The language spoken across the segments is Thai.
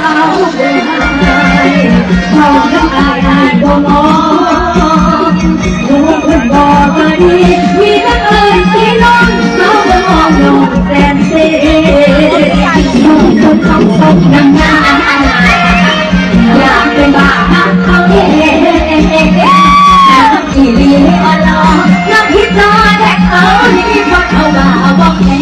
พอทั้งอายบ่มองดูคนบอกว่าดีมีทั้งเอ่ยที่น้องเขาบ่มองน้องแสนเสียน้องคนต้องตกน้ำหน้าอยากเป็นบ้าเขาเองอีลีอ่อนล้อน้ำพิษรอแท็กเขานี่พอเขาบ้าบอกแค่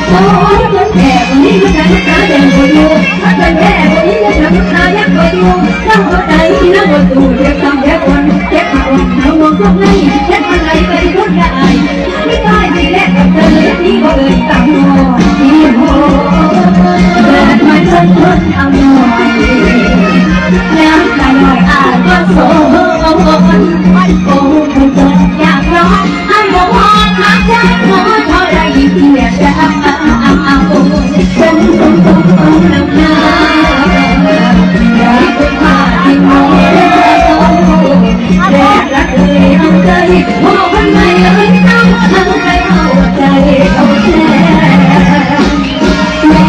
โอ้ยมันแก่คนนี้มันจะรักษาเด่นกว่าอยู่ถ้าเป็นแก่คนนี้จะรักษายักษ์กว่าอยู่น้ำหัวใจน้ำหัวตูเจ็บซ้ำเจ็บคนเจ็บมาวันน้ำมองพวกนั้นเจ็บอะไรไปทุกอย่างไม่ได้ไม่แลกกับเธอที่บ่เลยต่ำหัวที่หัวเดินมาจนทนเอาหน่อยน้ำตาหน่อยอาจก็โซ่โอ้คนจนอยากร้องอันบ่พอหาใจหมอเท่าไรยิ่งเสียใจเป็นคนต้องนำหน้าอยากเป็นผ้าที่มองแรกรักเลยน้องเคยมองคนใหม่เลยต้องทั้งใจเอาใจเอาแท้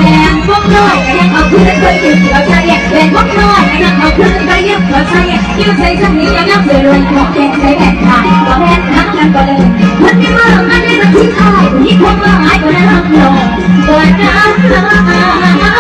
แรงพวกน้อยก็ยังเอาคืนเคยยืมเอาใจแรงพวกน้อยก็ยังเอาคืนก็ยืมเอาใจยืมใจฉันนี้ยังนับเลยรวยขอแค่ใจแค่ขาดขอแค่ทั้งนั้นก็เลยมันไม่มาหรอกมันไม่มาทิ้งอายนี่พวกเราหายก็ได้รับรองเปิดน้ำ